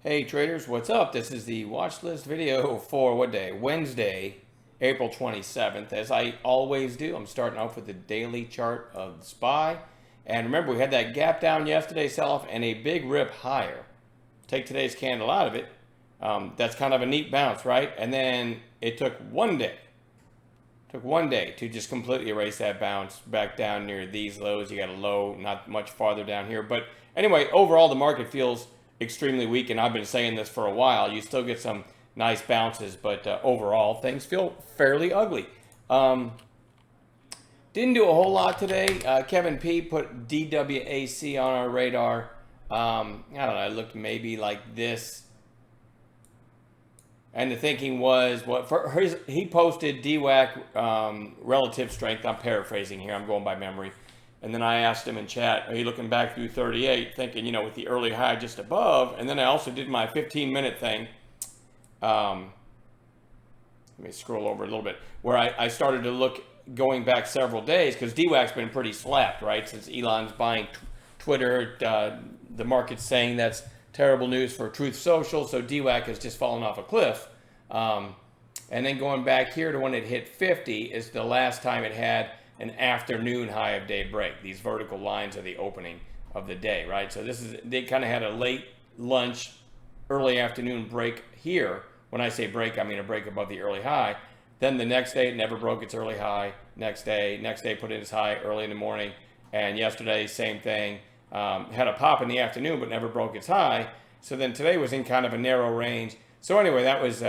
Hey traders, what's up? This is the watch list video for what day? Wednesday, April 27th. As I always do, I'm starting off with the daily chart of the SPY. And remember, we had that gap down yesterday, sell-off, and a big rip higher. Take today's candle out of it. That's kind of a neat bounce, right? And then it took one day. To just completely erase that bounce back down near these lows. You got a low not much farther down here. But anyway, overall, the market feels extremely weak, and I've been saying this for a while. You still get some nice bounces, but overall things feel fairly ugly. Didn't do a whole lot today. Kevin P put DWAC on our radar. I don't know, it looked maybe like this, and the thinking was he posted DWAC relative strength. I'm paraphrasing here, I'm going by memory. And then I asked him in chat, are you looking back through 38, thinking, with the early high just above? And then I also did my 15-minute thing. Let me scroll over a little bit, where I started to look going back several days, because DWAC's been pretty slapped, right? Since Elon's buying Twitter, the market's saying that's terrible news for Truth Social, so DWAC has just fallen off a cliff. And then going back here to when it hit 50 is the last time it had an afternoon high of day break. These vertical lines are the opening of the day, right? So they kind of had a late lunch, early afternoon break here. When I say break, I mean a break above the early high. Then the next day, it never broke its early high. Next day put in its high early in the morning. And yesterday, same thing. Had a pop in the afternoon, but never broke its high. So then today was in kind of a narrow range. So anyway, that was,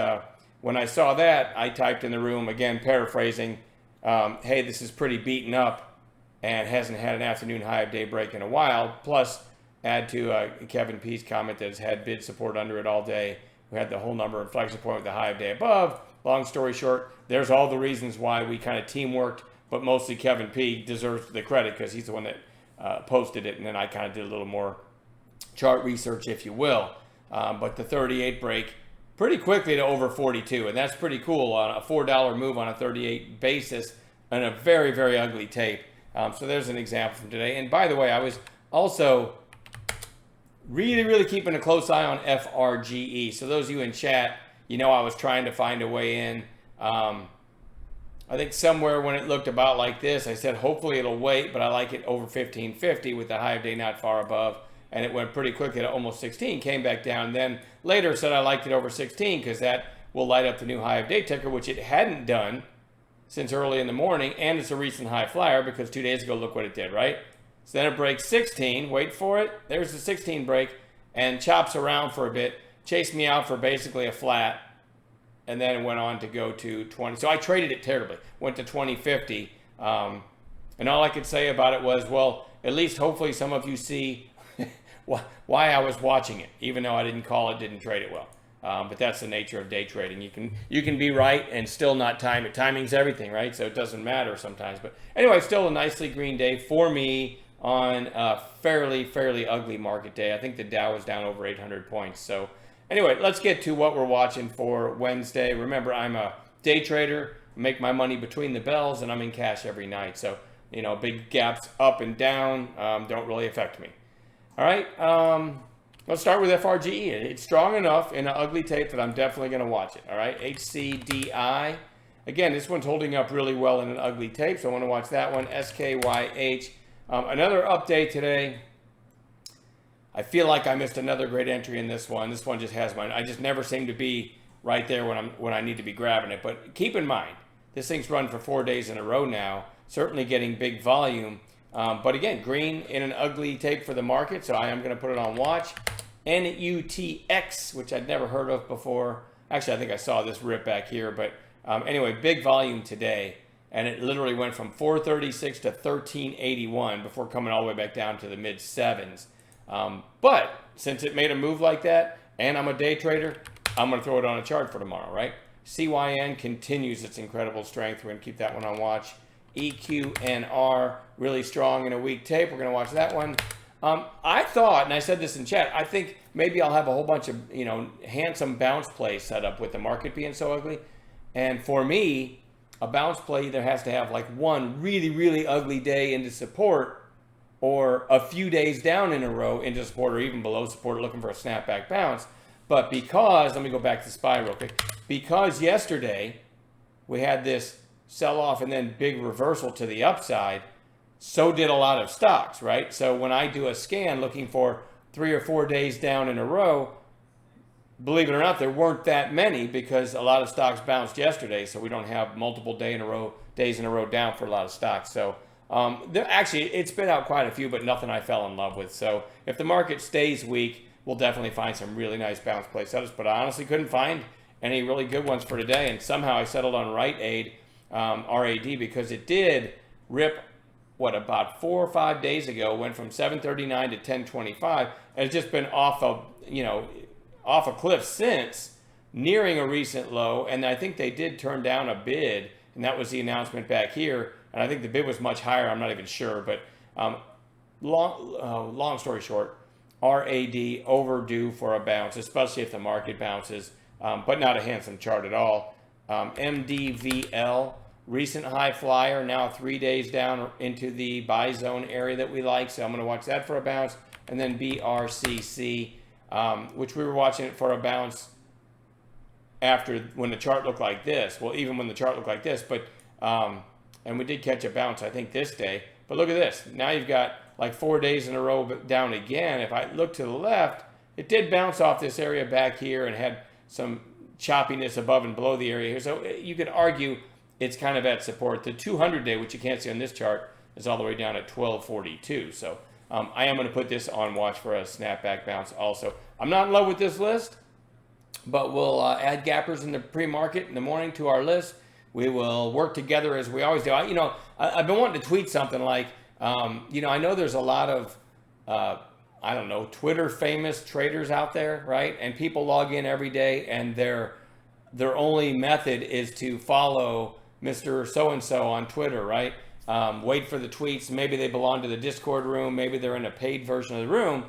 when I saw that, I typed in the room, again, paraphrasing, hey, this is pretty beaten up and hasn't had an afternoon high of day break in a while. Plus, add to Kevin P's comment that it's had bid support under it all day. We had the whole number inflection point with the high of day above. Long story short, there's all the reasons why we kind of teamworked, but mostly Kevin P deserves the credit because he's the one that posted it, and then I kind of did a little more chart research, if you will. But the 38 break pretty quickly to over 42, and that's pretty cool on a $4 move on a 38 basis and a very, very ugly tape. So there's an example from today. And by the way, I was also really keeping a close eye on FRGE. So those of you in chat, I was trying to find a way in. I think somewhere when it looked about like this, I said, hopefully it'll wait, but I like it over 1550 with the high of day not far above. And it went pretty quickly to almost 16, came back down. Then later said I liked it over 16 because that will light up the new high of day ticker, which it hadn't done since early in the morning. And it's a recent high flyer because 2 days ago, look what it did, right? So then it breaks 16, wait for it. There's the 16 break and chops around for a bit, chased me out for basically a flat, and then went on to go to 20. So I traded it terribly, went to 2050. And all I could say about it was, well, at least hopefully some of you see why I was watching it, even though I didn't call it, didn't trade it well. But that's the nature of day trading. You can be right and still not time it. Timing's everything, right? So it doesn't matter sometimes. But anyway, still a nicely green day for me on a fairly ugly market day. I think the Dow was down over 800 points. So anyway, let's get to what we're watching for Wednesday. Remember, I'm a day trader, make my money between the bells, and I'm in cash every night. So, big gaps up and down don't really affect me. All right, let's start with FRGE. It's strong enough in an ugly tape that I'm definitely going to watch it. All right, HCDI. Again, this one's holding up really well in an ugly tape, so I want to watch that one. SKYH. Another update today. I feel like I missed another great entry in this one. This one just has mine. I just never seem to be right there when I need to be grabbing it. But keep in mind, this thing's run for 4 days in a row now, certainly getting big volume. But again, green in an ugly tape for the market, so I am going to put it on watch. NUTX, which I'd never heard of before. Actually, I think I saw this rip back here. But anyway, big volume today. And it literally went from 436 to 1381 before coming all the way back down to the mid sevens. But since it made a move like that, and I'm a day trader, I'm going to throw it on a chart for tomorrow, right? CYN continues its incredible strength. We're going to keep that one on watch. EQNR, really strong in a weak tape. We're going to watch that one. I thought, and I said this in chat, I think maybe I'll have a whole bunch of, handsome bounce plays set up with the market being so ugly. And for me, a bounce play either has to have like one really ugly day into support or a few days down in a row into support or even below support looking for a snapback bounce. But because, let me go back to SPY real quick, because yesterday we had this sell-off and then big reversal to the upside, so did a lot of stocks, right? So when I do a scan looking for 3 or 4 days down in a row, believe it or not, there weren't that many because a lot of stocks bounced yesterday, so we don't have multiple days in a row down for a lot of stocks. So actually, it spit out quite a few, but nothing I fell in love with. So if the market stays weak, we'll definitely find some really nice bounce play setups, but I honestly couldn't find any really good ones for today, and somehow I settled on RAD because it did rip, about 4 or 5 days ago, went from 739 to 1025, and it's just been off a cliff since, nearing a recent low, and I think they did turn down a bid, and that was the announcement back here, and I think the bid was much higher, I'm not even sure, but long story short, RAD overdue for a bounce, especially if the market bounces, but not a handsome chart at all. MDVL, recent high flyer, now 3 days down into the buy zone area that we like, so I'm going to watch that for a bounce. And then BRCC, which we were watching it for a bounce after when the chart looked like this. Well, even when the chart looked like this, but and we did catch a bounce, I think, this day. But look at this. Now you've got like 4 days in a row down again. If I look to the left, it did bounce off this area back here and had some choppiness above and below the area here. So you could argue it's kind of at support. The 200-day, which you can't see on this chart, is all the way down at 1242. So I am going to put this on watch for a snapback bounce also. I'm not in love with this list, but we'll add gappers in the pre-market in the morning to our list. We will work together as we always do. I've been wanting to tweet something like, I know there's a lot of, Twitter famous traders out there, right? And people log in every day and their only method is to follow Mr. So-and-so on Twitter, right? Wait for the tweets. Maybe they belong to the Discord room. Maybe they're in a paid version of the room.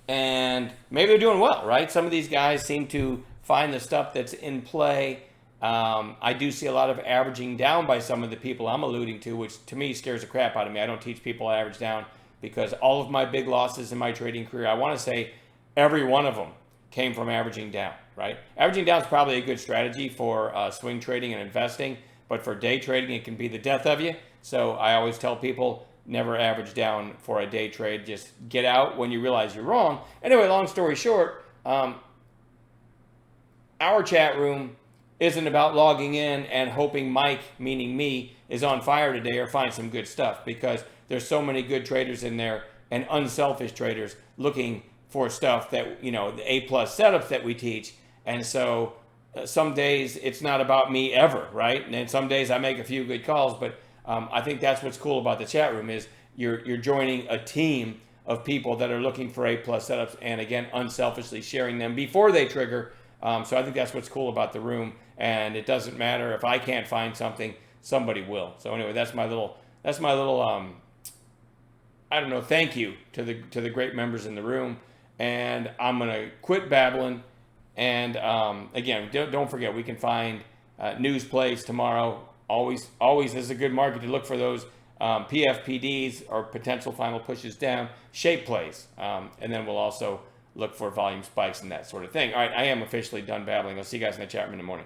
And maybe they're doing well, right? Some of these guys seem to find the stuff that's in play. I do see a lot of averaging down by some of the people I'm alluding to, which to me scares the crap out of me. I don't teach people to average down because all of my big losses in my trading career, I want to say every one of them came from averaging down, right? Averaging down is probably a good strategy for swing trading and investing, but for day trading, it can be the death of you. So I always tell people, never average down for a day trade. Just get out when you realize you're wrong. Anyway, long story short, our chat room isn't about logging in and hoping Mike, meaning me, is on fire today or find some good stuff, because there's so many good traders in there and unselfish traders looking for stuff that, the A+ setups that we teach. And so some days it's not about me ever, right? And then some days I make a few good calls, but I think that's what's cool about the chat room is you're joining a team of people that are looking for A+ setups and, again, unselfishly sharing them before they trigger. So I think that's what's cool about the room, and it doesn't matter if I can't find something, somebody will. So anyway, that's my little thank you to the great members in the room, and I'm gonna quit babbling. And again, don't forget, we can find news plays tomorrow. Always is a good market to look for those PFPDs or potential final pushes down, shape plays, and then we'll also look for volume spikes and that sort of thing. All right, I am officially done babbling. I'll see you guys in the chat room in the morning.